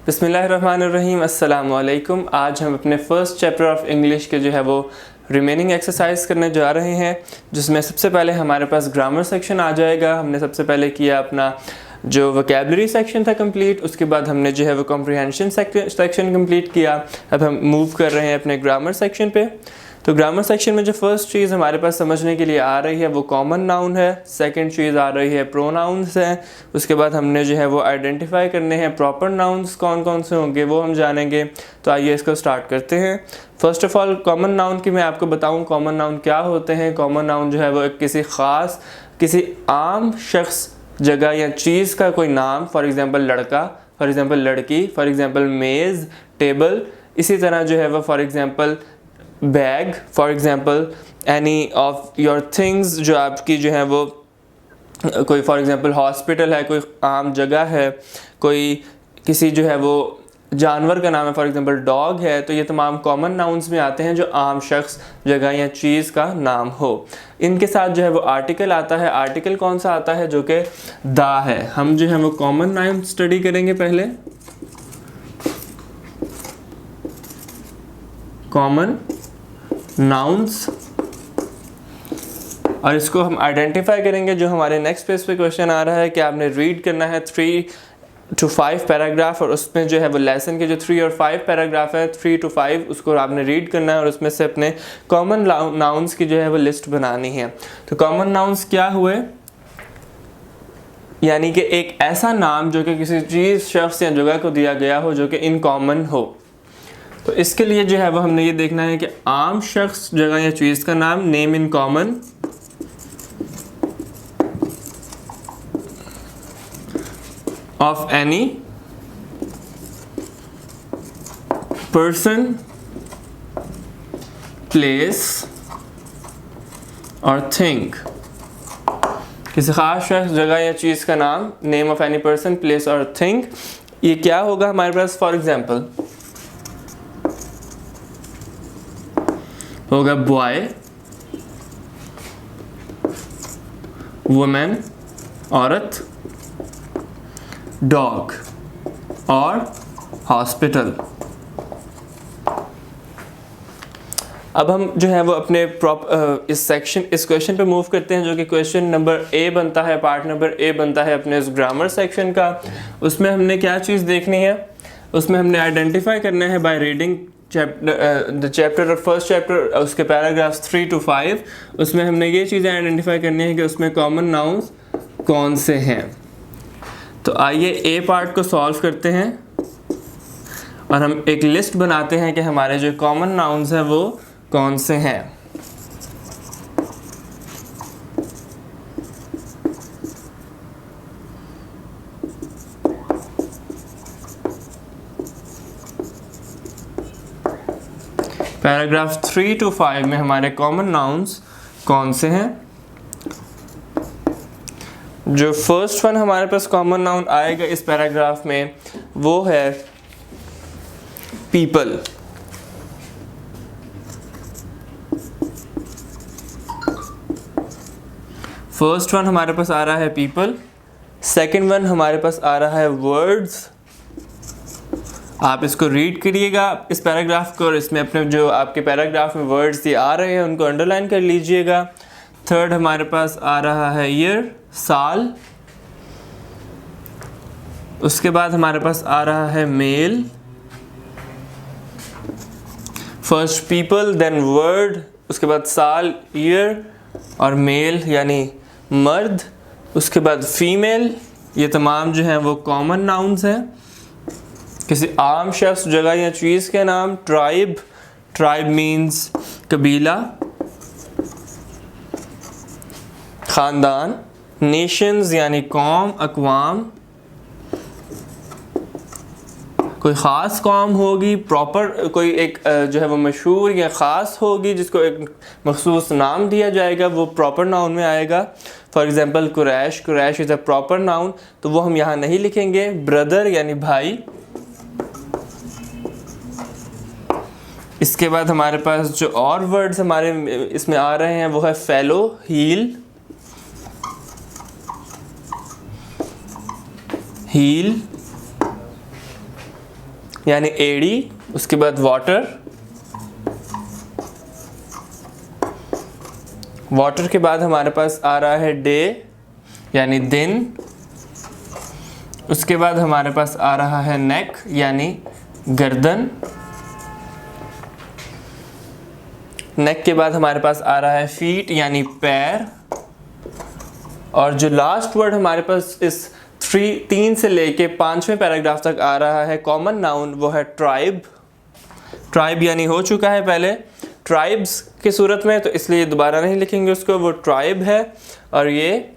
बिस्मिल्लाहिर्रहमानिर्रहीम, अस्सलाम वालेकुम। आज हम अपने फ़र्स्ट चैप्टर ऑफ इंग्लिश के जो है वो रिमेनिंग एक्सरसाइज करने जा रहे हैं, जिसमें सबसे पहले हमारे पास ग्रामर सेक्शन आ जाएगा। हमने सबसे पहले किया अपना जो वोकैबुलरी सेक्शन था कंप्लीट, उसके बाद हमने जो है वो कॉम्प्रिहेंशन सेक्शन कंप्लीट किया। अब हम मूव कर रहे हैं अपने ग्रामर सेक्शन पे। तो ग्रामर सेक्शन में जो फर्स्ट चीज़ हमारे पास समझने के लिए आ रही है वो कॉमन नाउन है। सेकंड चीज़ आ रही है प्रोनाउंस हैं। उसके बाद हमने जो है वो आइडेंटिफाई करने हैं प्रॉपर नाउन्स कौन कौन से होंगे, वो हम जानेंगे। तो आइए इसको स्टार्ट करते हैं। First of all common noun की मैं आपको बताऊं कॉमन नाउन क्या होते हैं। कॉमन नाउन जो है वो किसी ख़ास, किसी आम शख्स, जगह या चीज़ का कोई नाम, फॉर एग्ज़ाम्पल लड़का, फॉर एग्ज़ाम्पल लड़की, फॉर एग्ज़ाम्पल मेज़, टेबल। इसी तरह जो है वो for example bag, for example any of your things, जो आपकी जो है वो कोई फॉर एग्ज़ाम्पल हॉस्पिटल है, कोई आम जगह है, कोई किसी जो है वो जानवर का नाम है, फॉर एग्ज़ाम्पल डॉग है। तो ये तमाम कॉमन नाउन्स में आते हैं जो आम शख्स, जगह या चीज़ का नाम हो। इनके साथ जो है वो आर्टिकल आता है। आर्टिकल कौन सा आता है? जो कि दा है। हम जो है वो कॉमन नाउन स्टडी करेंगे पहले। कॉमन नाउन्स, और इसको हम आइडेंटिफाई करेंगे। जो हमारे नेक्स्ट पेज पे क्वेश्चन आ रहा है कि आपने रीड करना है 3 to 5 पैराग्राफ, और उसमें जो है वो लेसन के जो 3 और 5 पैराग्राफ है, 3 to 5, उसको आपने रीड करना है और उसमें से अपने कॉमन नाउन्स की जो है वो लिस्ट बनानी है। तो कॉमन नाउन्स क्या हुए? यानी कि एक ऐसा नाम जो कि किसी चीज़, शख्स या जगह को दिया गया हो जो कि इन कॉमन हो। तो इसके लिए जो है वो हमने ये देखना है कि आम शख्स, जगह या चीज़ का नाम, name in common, of any person, place और थिंग। किसी खास शख्स, जगह या चीज़ का नाम, name of any person, place और थिंग। ये क्या होगा हमारे पास? फॉर एग्जाम्पल होगा बॉय, वुमेन, औरत, डॉग और हॉस्पिटल। अब हम जो है वो अपने इस क्वेश्चन पे मूव करते हैं, जो कि क्वेश्चन नंबर ए बनता है, पार्ट नंबर ए बनता है अपने इस ग्रामर सेक्शन का। उसमें हमने क्या चीज़ देखनी है? उसमें हमने आइडेंटिफाई करना है बाय रीडिंग द चैप्टर और फर्स्ट चैप्टर, उसके पैराग्राफ्स 3 to 5। उसमें हमने ये चीज़ें आइडेंटिफाई करनी है कि उसमें कॉमन नाउन्स कौन से हैं। तो आइए ए पार्ट को सॉल्व करते हैं और हम एक लिस्ट बनाते हैं कि हमारे जो कॉमन नाउन्स हैं वो कौन से हैं। पैराग्राफ 3 to 5 में हमारे कॉमन नाउन्स कौन से हैं? जो फर्स्ट वन हमारे पास कॉमन नाउन आएगा इस पैराग्राफ में वो है पीपल। फर्स्ट वन हमारे पास आ रहा है पीपल। सेकंड वन हमारे पास आ रहा है वर्ड्स। आप इसको रीड करिएगा इस पैराग्राफ को, और इसमें अपने जो आपके पैराग्राफ में वर्ड्स ये आ रहे हैं उनको अंडरलाइन कर लीजिएगा। थर्ड हमारे पास आ रहा है ईयर, साल। उसके बाद हमारे पास आ रहा है मेल। फर्स्ट पीपल, देन वर्ड, उसके बाद साल, ईयर और मेल यानी मर्द। उसके बाद फीमेल। ये तमाम जो हैं वो कॉमन नाउन्स हैं। किसी आम शख्स, जगह या चीज़ के नाम। ट्राइब, ट्राइब मीन्स कबीला, ख़ानदान। नेशंस यानी कौम, अक़वाम। कोई ख़ास कौम होगी, प्रॉपर कोई एक जो है वो मशहूर या ख़ास होगी जिसको एक मखसूस नाम दिया जाएगा, वो प्रॉपर नाउन में आएगा। For example Quraish, Quraish is a proper noun, तो वो हम यहाँ नहीं लिखेंगे। ब्रदर यानी भाई। इसके बाद हमारे पास जो और वर्ड्स हमारे इसमें आ रहे हैं वो है फेलो, हील, हील, यानी एडी, उसके बाद वाटर, वाटर के बाद हमारे पास आ रहा है डे यानी दिन, उसके बाद हमारे पास आ रहा है नेक यानी गर्दन, नेक के बाद हमारे पास आ रहा है फीट यानी पैर, और जो लास्ट वर्ड हमारे पास इस 3 से लेके 5वें पैराग्राफ तक आ रहा है कॉमन नाउन, वो है ट्राइब। ट्राइब यानी हो चुका है पहले ट्राइब्स की सूरत में, तो इसलिए दोबारा नहीं लिखेंगे उसको, वो ट्राइब है और ये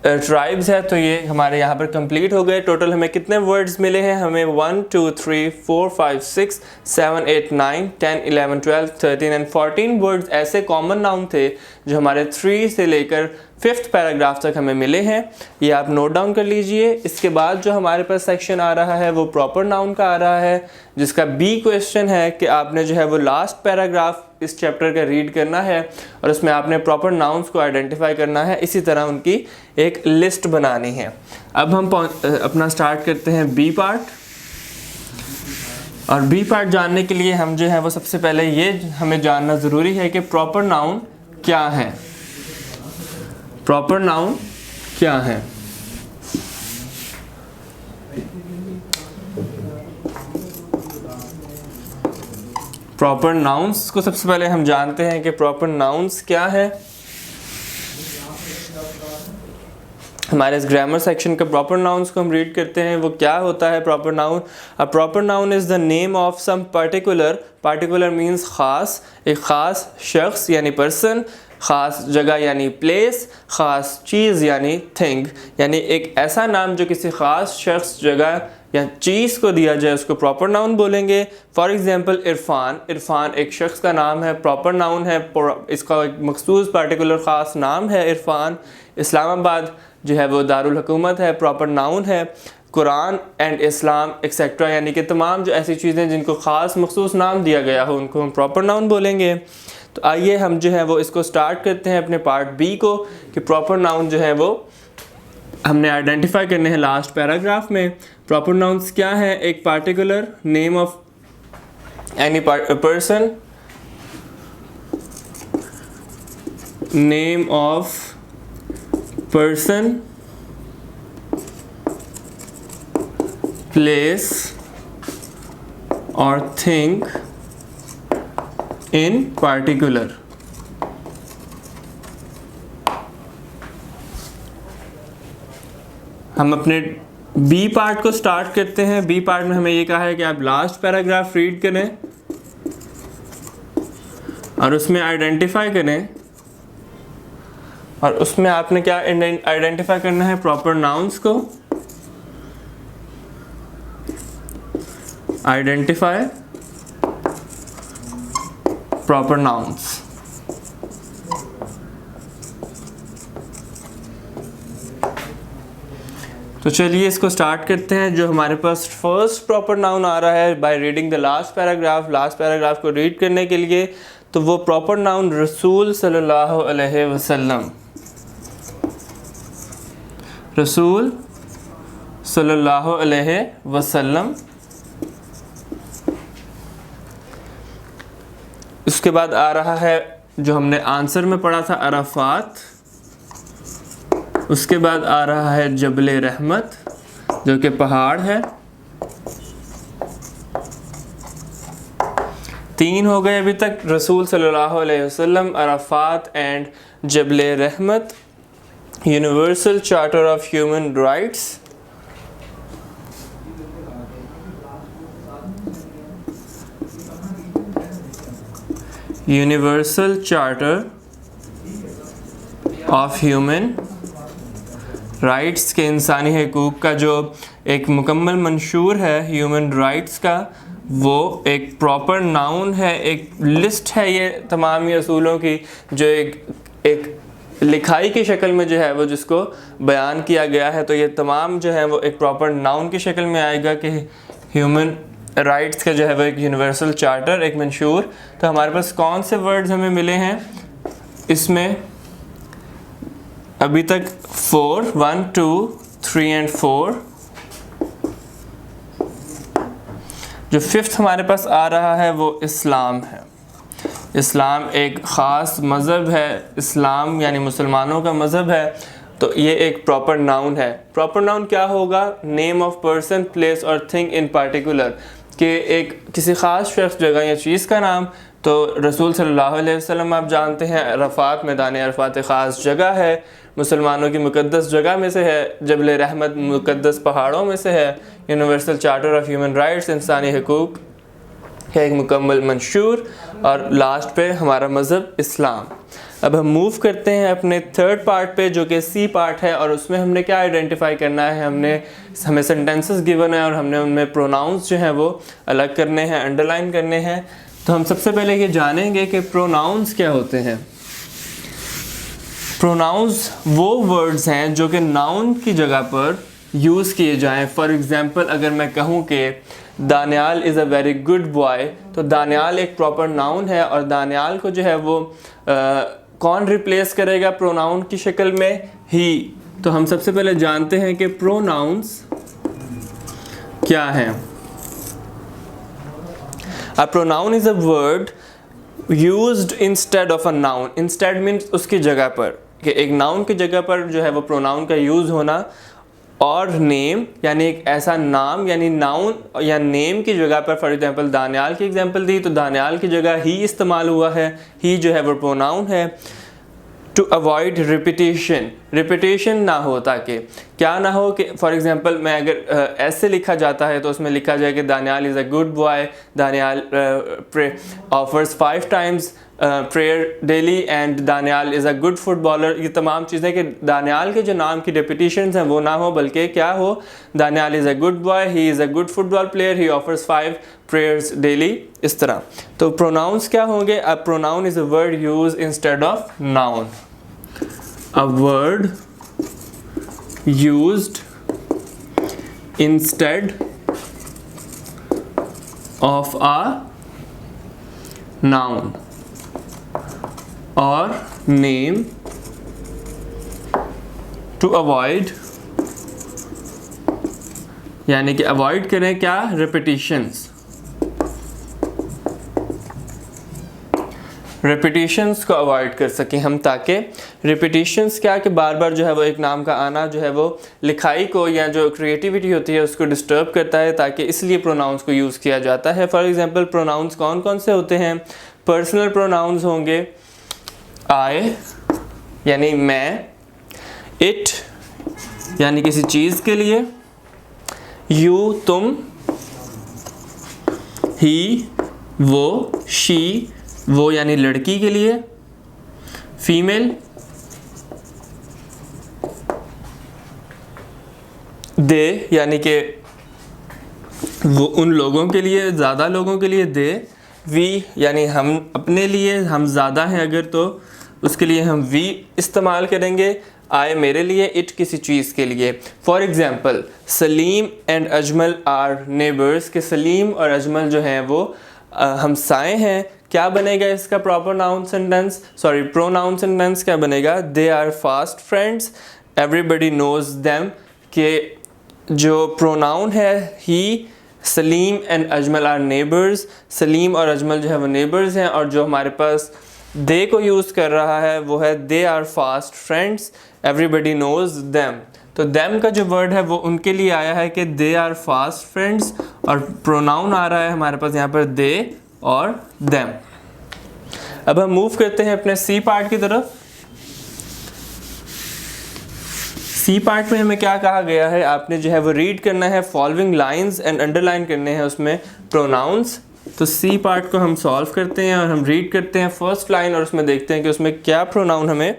ट्राइब्स है। तो ये हमारे यहाँ पर कंप्लीट हो गए। टोटल हमें कितने वर्ड्स मिले हैं? हमें 1 2 3 4 5 6 7 8 9 10 11 12 13 एंड 14 वर्ड्स ऐसे कॉमन नाउन थे जो हमारे 3 से लेकर 5th पैराग्राफ तक हमें मिले हैं। ये आप नोट डाउन कर लीजिए। इसके बाद जो हमारे पास सेक्शन आ रहा है वो प्रॉपर नाउन का आ रहा है, जिसका बी क्वेश्चन है कि आपने जो है वो लास्ट पैराग्राफ इस चैप्टर का रीड करना है और उसमें आपने प्रॉपर नाउन्स को आइडेंटिफाई करना है, इसी तरह उनकी एक लिस्ट बनानी है। अब हम अपना स्टार्ट करते हैं बी पार्ट। और बी पार्ट जानने के लिए हम जो है वो सबसे पहले ये हमें जानना ज़रूरी है कि प्रॉपर नाउन क्या है। प्रॉपर नाउन क्या है? प्रॉपर नाउन्स को सबसे पहले हम जानते हैं कि प्रॉपर नाउन्स क्या है। हमारे इस ग्रामर सेक्शन का प्रॉपर नाउन्स को हम रीड करते हैं। वो क्या होता है proper noun? A proper noun is the name of some particular means ख़ास, एक ख़ास शख्स यानी पर्सन, ख़ास जगह यानी प्लेस, ख़ास चीज़ यानी थिंग, यानी एक ऐसा नाम जो किसी ख़ास शख्स, जगह या चीज़ को दिया जाए उसको प्रॉपर नाउन बोलेंगे। फॉर एग्जांपल इरफान, इरफान एक शख्स का नाम है, प्रॉपर नाउन है, इसका एक मखसूस पर्टिकुलर ख़ास नाम है इरफान। इस्लामाबाद जो है वो दारुल हुकूमत है, प्रॉपर नाउन है। कुरान एंड इस्लाम एक्सेट्रा, यानी कि तमाम जो ऐसी चीज़ें जिनको ख़ास मखसूस नाम दिया गया हो उनको हम प्रॉपर नाउन बोलेंगे। तो आइए हम जो है वो इसको स्टार्ट करते हैं अपने पार्ट बी को, कि प्रॉपर नाउन जो है वो हमने आइडेंटिफाई करने हैं लास्ट पैराग्राफ में। प्रॉपर नाउन्स क्या है? एक particular name of any person, name of person, place और थिंग इन पार्टिकुलर। हम अपने बी पार्ट को स्टार्ट करते हैं। बी पार्ट में हमें ये कहा है कि आप लास्ट पैराग्राफ रीड करें और उसमें आइडेंटिफाई करें, और उसमें आपने क्या आइडेंटिफाई करना है? प्रॉपर नाउन्स को। Identify proper nouns. तो चलिए इसको स्टार्ट करते हैं। जो हमारे पास फर्स्ट प्रॉपर नाउन आ रहा है by reading the last paragraph, last paragraph को रीड करने के लिए, तो वो प्रॉपर नाउन रसूल सल्लल्लाहु अलैहि वसल्लम, रसूल सल्लल्लाहु अलैहि वसल्लम। उसके बाद आ रहा है जो हमने आंसर में पढ़ा था अराफात। उसके बाद आ रहा है जबल रहमत जो कि पहाड़ है। 3 हो गए अभी तक, रसूल सल्लल्लाहु अलैहि वसल्लम, अराफात एंड जबल रहमत। Universal charter of human rights, universal charter of human rights के इंसानी हकूक़ का जो एक मुकम्मल मंशूर है ह्यूमन राइट्स का, वो एक प्रॉपर नाउन है, एक लिस्ट है ये तमाम ही असूलों की, जो एक लिखाई की शक्ल में जो है वो जिसको बयान किया गया है। तो ये तमाम जो है वो एक प्रॉपर नाउन की शक्ल में आएगा कि ह्यूमन राइट्स का जो है वो एक यूनिवर्सल चार्टर, एक मंशूर। तो हमारे पास कौन से वर्ड्स हमें मिले हैं इसमें? अभी तक 4, 1 2 3 एंड 4। जो फिफ्थ हमारे पास आ रहा है वो इस्लाम है। इस्लाम एक ख़ास मज़हब है, इस्लाम यानी मुसलमानों का मज़हब है, तो ये एक प्रॉपर नाउन है। प्रॉपर नाउन क्या होगा? नेम ऑफ पर्सन, प्लेस और थिंग इन पार्टिकुलर, कि एक किसी ख़ास शख्स, जगह या चीज़ का नाम। तो रसूल सल्लल्लाहु अलैहि वसल्लम आप जानते हैं अरफ़ात, मैदान अरफ़ात ख़ास जगह है, मुसलमानों की मुक़द्दस जगह में से है, जबल रहमत मुक़द्दस पहाड़ों में से है, universal charter of human rights, इंसानी हकूक़ का एक मुकम्मल मंशूर, और लास्ट पे हमारा मज़हब इस्लाम। अब हम मूव करते हैं अपने थर्ड पार्ट पे, जो कि सी पार्ट है, और उसमें हमने क्या आइडेंटिफाई करना है? हमें सेंटेंसेस गिवन है और हमने उनमें प्रोनाउंस जो हैं वो अलग करने हैं, अंडरलाइन करने हैं। तो हम सबसे पहले ये जानेंगे कि प्रोनाउंस क्या होते हैं। प्रोनाउंस वो वर्ड्स हैं जो कि नाउन की जगह पर यूज़ किए जाएं। फॉर एग्ज़ाम्पल, अगर मैं कहूँ कि Daniyal is a very good boy, तो दानियाल एक प्रॉपर नाउन है, और दानियाल को जो है वो कौन रिप्लेस करेगा प्रोनाउन की शक्ल में? ही। तो हम सबसे पहले जानते हैं कि प्रोनाउंस क्या हैं। A pronoun is a word used instead of a noun. Instead means उसकी जगह पर, कि एक नाउन की जगह पर जो है वो प्रोनाउन का यूज़ होना। और नेम यानी एक ऐसा नाम, यानी नाउन या नेम की जगह पर, फॉर एग्जांपल दानियाल की एग्जांपल दी तो दानियाल की जगह ही इस्तेमाल हुआ है, ही जो है वो प्रोनाउन है। टू अवॉइड रिपीटेशन, रिपीटेशन ना हो, ताकि क्या ना हो कि फॉर एग्जांपल मैं अगर ऐसे लिखा जाता है तो उसमें लिखा जाए कि Daniyal is a good boy, Daniyal offers 5 times prayer daily and Daniyal is a good footballer. ये तमाम चीज़ें कि दानियाल के जो नाम की रेपिटेशंस हैं वो ना हो, बल्कि क्या हो? Daniyal is a good boy, he is a good football player, he offers 5 prayers daily, इस तरह। तो प्रोनाउंस क्या होंगे? A pronoun is a word use instead of noun. A word used instead of a noun or name to avoid, यानी कि avoid करें क्या? repetitions। Repetitions को अवॉइड कर सकें हम, ताकि रेपिटेशंस क्या कि बार बार जो है वो एक नाम का आना जो है वो लिखाई को या जो क्रिएटिविटी होती है उसको डिस्टर्ब करता है, ताकि इसलिए प्रोनाउंस को यूज़ किया जाता है। फॉर एग्जांपल, प्रोनाउंस कौन कौन से होते हैं? पर्सनल प्रोनाउंस होंगे आई यानी मैं, इट यानी किसी चीज़ के लिए, यू तुम, ही वो, शी वो यानी लड़की के लिए, फीमेल, दे यानी कि वो उन लोगों के लिए, ज़्यादा लोगों के लिए दे, वी यानी हम अपने लिए, हम ज़्यादा हैं अगर तो उसके लिए हम वी इस्तेमाल करेंगे, आए मेरे लिए, इट किसी चीज़ के लिए। For example, Salim and Ajmal are neighbours, के सलीम और अजमल जो हैं वो हमसाए हैं। क्या बनेगा इसका proper noun sentence, sorry pronoun sentence क्या बनेगा? They are fast friends, everybody knows them, के जो प्रोनाउन है ही, Salim and Ajmal are neighbours, Salim और अजमल जो है वो नेबर्स हैं, और जो हमारे पास दे को यूज़ कर रहा है वो है they are fast friends, everybody knows them. तो देम का जो वर्ड है वो उनके लिए आया है कि दे आर फास्ट फ्रेंड्स, और प्रोनाउन आ रहा है हमारे पास यहाँ पर दे और देम। अब हम मूव करते हैं अपने सी पार्ट की तरफ। सी पार्ट में हमें क्या कहा गया है? आपने जो है वो रीड करना है, फॉलोइंग लाइंस एंड अंडरलाइन करने हैं उसमें प्रोनाउंस। तो सी पार्ट को हम सॉल्व करते हैं और हम रीड करते हैं फर्स्ट लाइन, और उसमें देखते हैं कि उसमें क्या प्रोनाउन हमें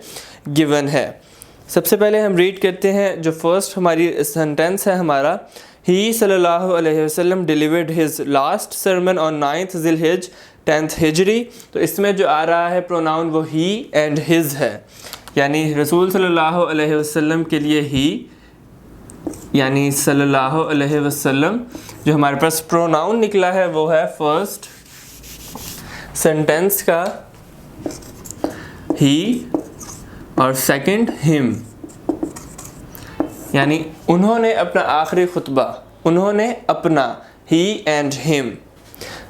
गिवन है। सबसे पहले हम रीड करते हैं जो फर्स्ट हमारी सेंटेंस है हमारा, ही सल्लल्लाहु अलैहि वसल्लम delivered his last sermon on 9th ज़िलहिज 10th हिजरी। तो इसमें जो आ रहा है प्रोनाउन वो ही एंड हिज है, यानी रसूल सल्लल्लाहु अलैहि वसल्लम के लिए ही यानी सल्लल्लाहु अलैहि वसल्लम। जो हमारे पास प्रोनाउन निकला है वो है फर्स्ट सेंटेंस का ही और सेकंड हिम, यानी उन्होंने अपना आखिरी खुतबा, उन्होंने अपना, ही एंड हिम।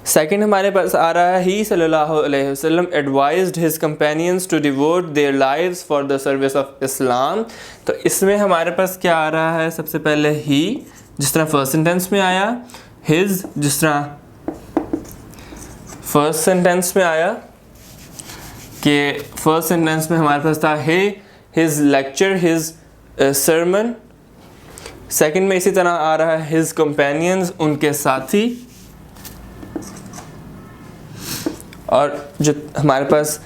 सेकंड हमारे पास आ रहा है ही सल्लल्लाहु अलैहि वसल्लम advised his companions to devote their lives for the service of Islam. तो इसमें हमारे पास क्या आ रहा है, सबसे पहले ही जिस तरह फर्स्ट सेंटेंस में आया, हिज जिस तरह फर्स्ट सेंटेंस में आया कि फर्स्ट सेंटेंस में हमारे पास था his lecture, his sermon. Second में इसी तरह आ रहा है हिज कंपेनियंस, उनके साथी। और जो हमारे पास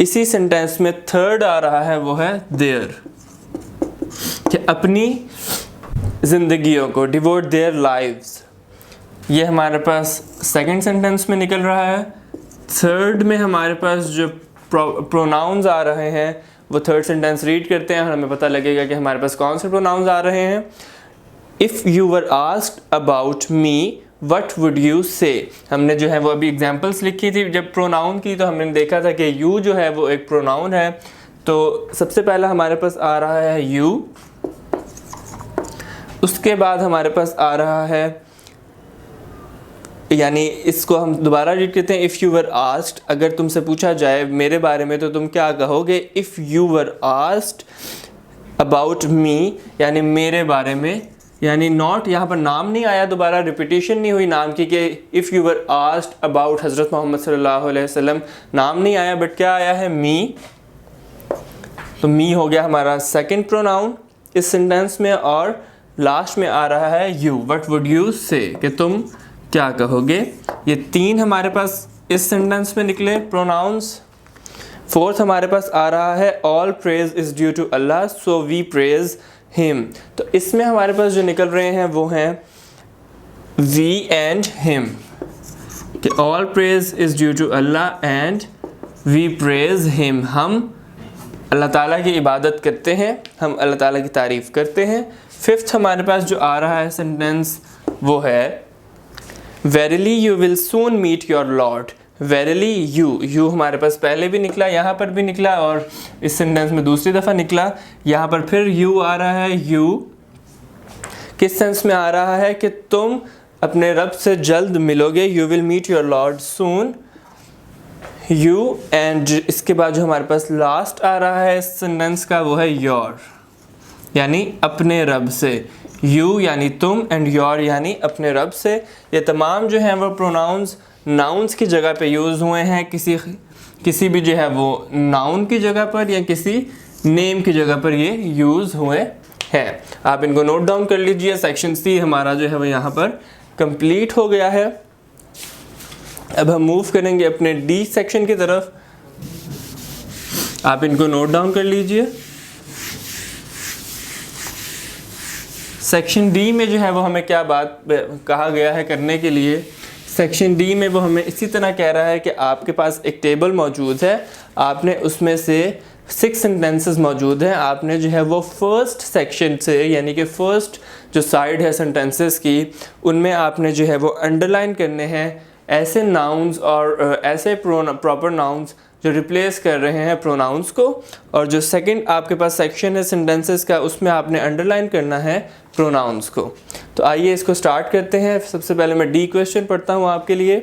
इसी सेंटेंस में थर्ड आ रहा है वो है देयर, कि अपनी जिंदगियों को, डिवोट देयर लाइव्स, ये हमारे पास सेकंड सेंटेंस में निकल रहा है। थर्ड में हमारे पास जो प्रोनाउंस आ रहे हैं वो थर्ड सेंटेंस रीड करते हैं और हमें पता लगेगा कि हमारे पास कौन से प्रोनाउंस आ रहे हैं। If you were asked about me what would you से, हमने जो है वो अभी एग्जाम्पल्स लिखी थी जब प्रोनाउन की, तो हमने देखा था कि यू जो है वो एक प्रोनाउन है। तो सबसे पहला हमारे पास आ रहा है यू, उसके बाद हमारे पास आ रहा है, यानी इसको हम दोबारा रीड करते हैं। इफ़ यू वर आस्क्ड, अगर तुमसे पूछा जाए मेरे बारे में तो तुम क्या कहोगे। If you were asked about me, यानी मेरे बारे में, यानी नॉट, यहाँ पर नाम नहीं आया, दोबारा रिपीटेशन नहीं हुई नाम की, कि if you were asked about हज़रत मोहम्मद सल्लल्लाहु अलैहि वसल्लम, नाम नहीं आया, बट क्या आया है, मी। तो मी हो गया हमारा सेकंड प्रोनाउन इस सेंटेंस में। और लास्ट में आ रहा है यू, व्हाट वुड यू से, कि तुम क्या कहोगे। ये तीन हमारे पास इस सेंटेंस में निकले प्रोनाउंस। फोर्थ हमारे पास आ रहा है all praise is due to Allah so we praise him. तो इसमें हमारे पास जो निकल रहे हैं वो हैं वी एंड हिम, कि all praise is due to Allah and we praise him. हम अल्लाह ताला की इबादत करते हैं, हम अल्लाह ताला की तारीफ़ करते हैं। फिफ्थ हमारे पास जो आ रहा है सेंटेंस वो है verily you will soon meet your lord. Verily you हमारे पास पहले भी निकला, यहाँ पर भी निकला और इस सेंटेंस में दूसरी दफ़ा निकला। यहाँ पर फिर यू आ रहा है। यू किस सेंस में आ रहा है कि तुम अपने रब से जल्द मिलोगे, you will meet your lord soon. You एंड इसके बाद जो हमारे पास लास्ट आ रहा है इस सेंटेंस का वो है योर, यानी अपने रब से। यू यानी तुम एंड योर यानी अपने रब से। ये तमाम जो हैं वो प्रोनाउंस नाउन्स की जगह पे यूज़ हुए हैं, किसी भी जो है वो नाउन की जगह पर या किसी नेम की जगह पर ये यूज़ हुए हैं। आप इनको नोट डाउन कर लीजिए। सेक्शन सी हमारा जो है वो यहाँ पर कंप्लीट हो गया है। अब हम मूव करेंगे अपने डी सेक्शन की तरफ। आप इनको नोट डाउन कर लीजिए। सेक्शन डी में जो है वो हमें क्या बात कहा गया है करने के लिए। सेक्शन डी में वो हमें इसी तरह कह रहा है कि आपके पास एक टेबल मौजूद है, आपने उसमें से 6 सेंटेंसेस मौजूद हैं। आपने जो है वो फर्स्ट सेक्शन से, यानी कि फर्स्ट जो साइड है सेंटेंसेस की, उनमें आपने जो है वो अंडरलाइन करने हैं ऐसे नाउन्स और ऐसे प्रॉपर नाउन्स जो रिप्लेस कर रहे हैं प्रोनाउंस को। और जो सेकंड आपके पास सेक्शन है सेंटेंसेस का, उसमें आपने अंडरलाइन करना है प्रोनाउंस को। तो आइए इसको स्टार्ट करते हैं। सबसे पहले मैं डी क्वेश्चन पढ़ता हूँ आपके लिए।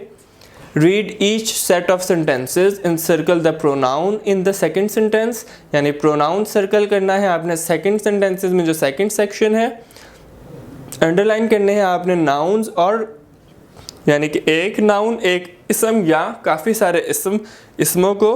Read each set of sentences in circle the pronoun in the second sentence, यानी प्रोनाउन सर्कल करना है आपने सेकंड सेंटेंसेस में जो सेकंड सेक्शन है। अंडरलाइन करने हैं आपने नाउन्स, और यानी कि एक नाउन एक इसम या काफ़ी सारे इसमों को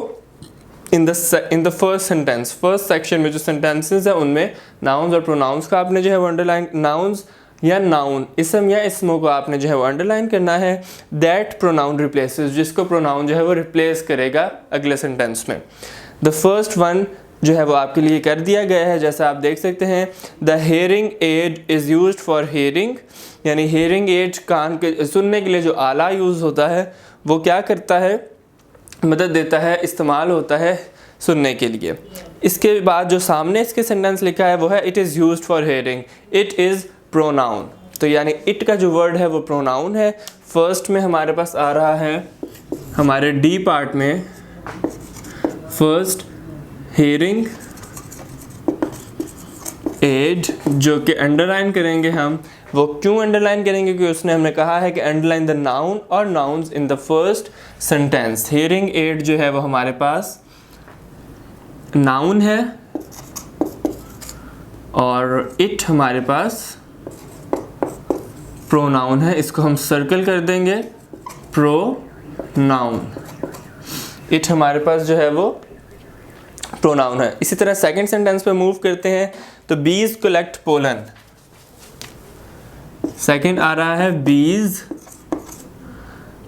इन the first sentence, first section में जो सेंटेंसेस हैं उनमें नाउन्स और प्रोनाउंस का आपने जो है वो अंडरलाइन, नाउन्स या नाउन इसम या इसमों को आपने जो है वो अंडरलाइन करना है। दैट प्रोनाउन रिप्लेसेस, जिसको प्रोनाउन जो है वो रिप्लेस करेगा अगले सेंटेंस में। द फर्स्ट वन जो है वो आपके लिए कर दिया गया है, जैसा आप देख सकते हैं। The hearing aid is used for hearing, यानी हेयरिंग एड कान के सुनने के लिए जो आला यूज़ होता है वो क्या करता है, मदद देता है, इस्तेमाल होता है सुनने के लिए। इसके बाद जो सामने इसके सेंटेंस लिखा है वो है it is used for hearing, it is pronoun. तो यानी इट का जो वर्ड है वो प्रोनाउन है। फर्स्ट में हमारे पास आ रहा है हमारे डी पार्ट में फर्स्ट हेयरिंग एड, जो कि अंडरलाइन करेंगे हम वो क्यों अंडरलाइन करेंगे? क्योंकि उसने हमने कहा है कि अंडरलाइन द नाउन और nouns in the first sentence. Hearing aid जो है वो हमारे पास नाउन है और इट हमारे पास प्रोनाउन है। इसको हम सर्कल कर देंगे, प्रोनाउन। इट हमारे पास जो है वो प्रोनाउन है। इसी तरह सेकंड सेंटेंस पे मूव करते हैं तो बीज कलेक्ट पोलन। सेकंड आ रहा है बीज,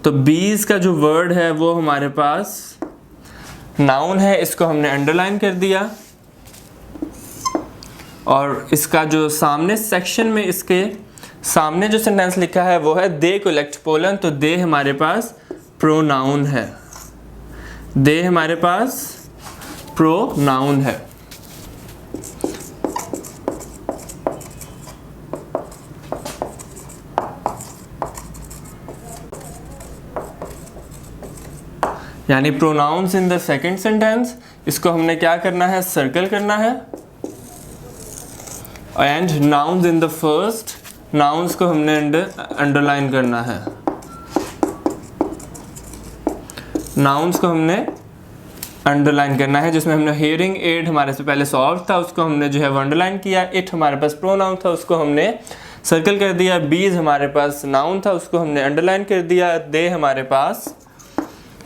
तो बीज का जो वर्ड है वो हमारे पास नाउन है, इसको हमने अंडरलाइन कर दिया। और इसका जो सामने सेक्शन में इसके सामने जो सेंटेंस लिखा है वो है दे कलेक्ट पोलन, तो दे हमारे पास प्रोनाउन है। दे हमारे पास प्रोनाउन है। यानी pronouns in the second sentence, इसको हमने क्या करना है? सर्कल करना है। And nouns in the first, nouns को हमने अंडरलाइन करना है। नाउन्स को हमने अंडरलाइन करना है, जिसमें हमने हियरिंग एड हमारे से पहले सॉल्व था, उसको हमने जो है वो अंडरलाइन किया। इट हमारे पास प्रोनाउन था, उसको हमने सर्कल कर दिया। बीज हमारे पास नाउन था, उसको हमने अंडरलाइन कर दिया। दे हमारे पास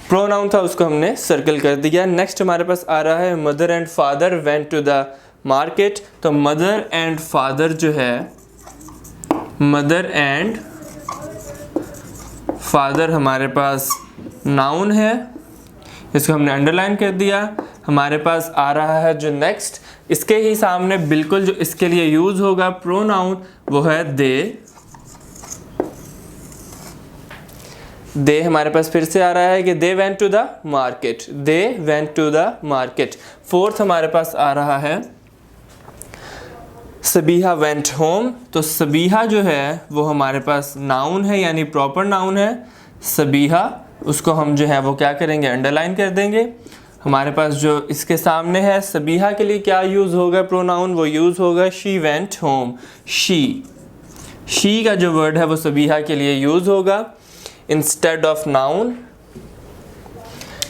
प्रोनाउन था, उसको हमने सर्कल कर दिया। नेक्स्ट हमारे पास आ रहा है mother and father went to the market. तो मदर एंड फादर जो है, मदर एंड फादर हमारे पास नाउन है, इसको हमने अंडरलाइन कर दिया। हमारे पास आ रहा है जो नेक्स्ट, इसके ही सामने बिल्कुल जो इसके लिए यूज होगा प्रोनाउन, वो है दे। दे हमारे पास फिर से आ रहा है कि they went to the market. They went to the market. Fourth हमारे पास आ रहा है सबीहा वेंट होम। तो सबीहा जो है वो हमारे पास नाउन है, यानी प्रॉपर नाउन है सबीहा। उसको हम जो है वो क्या करेंगे? अंडरलाइन कर देंगे। हमारे पास जो इसके सामने है सबीहा के लिए क्या यूज़ होगा प्रोनाउन? वो यूज़ होगा शी वेंट होम। शी का जो वर्ड है वो सबीहा के लिए यूज़ होगा इंस्टेड ऑफ नाउन।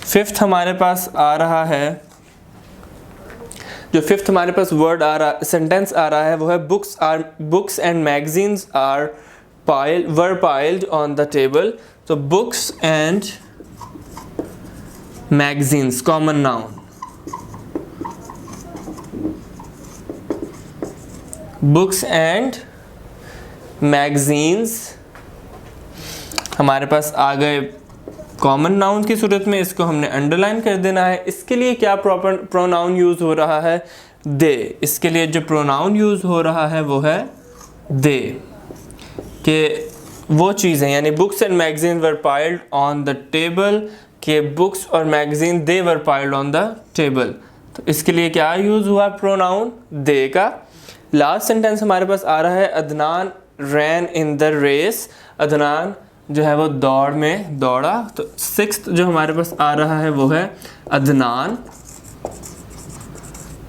फिफ्थ हमारे पास आ रहा है, जो फिफ्थ हमारे पास वर्ड आ रहा, सेंटेंस आ रहा है वो है books and magazines were piled on the table. तो books and magazines common noun. Books and magazines हमारे पास आ गए कॉमन नाउन की सूरत में, इसको हमने अंडरलाइन कर देना है। इसके लिए क्या प्रॉपर प्रोनाउन यूज़ हो रहा है? दे। इसके लिए जो प्रोनाउन यूज़ हो रहा है वो है दे, कि वो चीज़ें, यानी books and magazine were piled on the table, के बुक्स और magazine they were piled on the table. तो इसके लिए क्या यूज़ हुआ? प्रोनाउन दे का। लास्ट सेंटेंस हमारे पास आ रहा है अदनान रैन इन द रेस। अदनान जो है वो दौड़ में दौड़ा। तो सिक्स्थ जो हमारे पास आ रहा है वो है अदनान,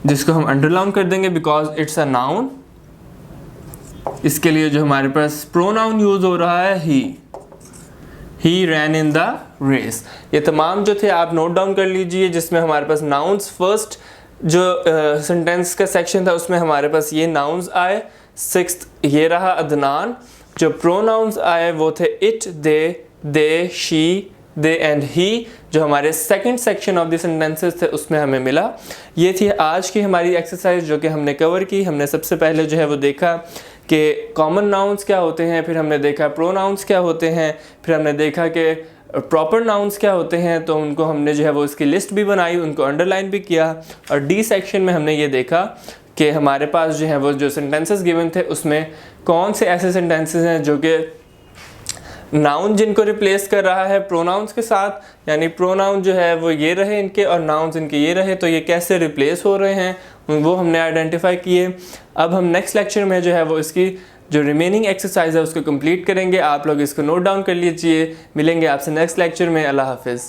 जिसको हम अंडरलाइन कर देंगे बिकॉज इट्स अ नाउन। इसके लिए जो हमारे पास प्रोनाउन यूज हो रहा है ही रैन इन द रेस। ये तमाम जो थे आप नोट डाउन कर लीजिए, जिसमें हमारे पास नाउन्स फर्स्ट जो सेंटेंस का सेक्शन था उसमें हमारे पास ये नाउन्स आए। सिक्स्थ ये रहा अदनान। जो प्रोनाउंस आए वो थे it, they, she, they and he. जो हमारे second section of the sentences थे उसमें हमें मिला। ये थी आज की हमारी एक्सरसाइज जो कि हमने कवर की। हमने सबसे पहले जो है वो देखा कि कॉमन नाउन्स क्या होते हैं, फिर हमने देखा प्रोनाउंस क्या होते हैं, फिर हमने देखा कि प्रॉपर नाउन्स क्या होते हैं। तो उनको हमने जो है वो इसकी लिस्ट भी बनाई, उनको अंडरलाइन भी किया। और डी सेक्शन में हमने ये देखा कि हमारे पास जो है वो जो सेंटेंसेस गिवन थे उसमें कौन से ऐसे सेंटेंसेस हैं जो कि नाउन जिनको रिप्लेस कर रहा है प्रोनाउंस के साथ, यानी प्रोनाउन जो है वो ये रहे इनके और नाउन्स इनके ये रहे, तो ये कैसे रिप्लेस हो रहे हैं वो हमने आइडेंटिफाई किए। अब हम नेक्स्ट लेक्चर में जो है वो इसकी जो रिमेनिंग एक्सरसाइज है उसको कंप्लीट करेंगे। आप लोग इसको नोट डाउन कर लीजिए। मिलेंगे आपसे नेक्स्ट लेक्चर में। अल्लाह हाफिज़।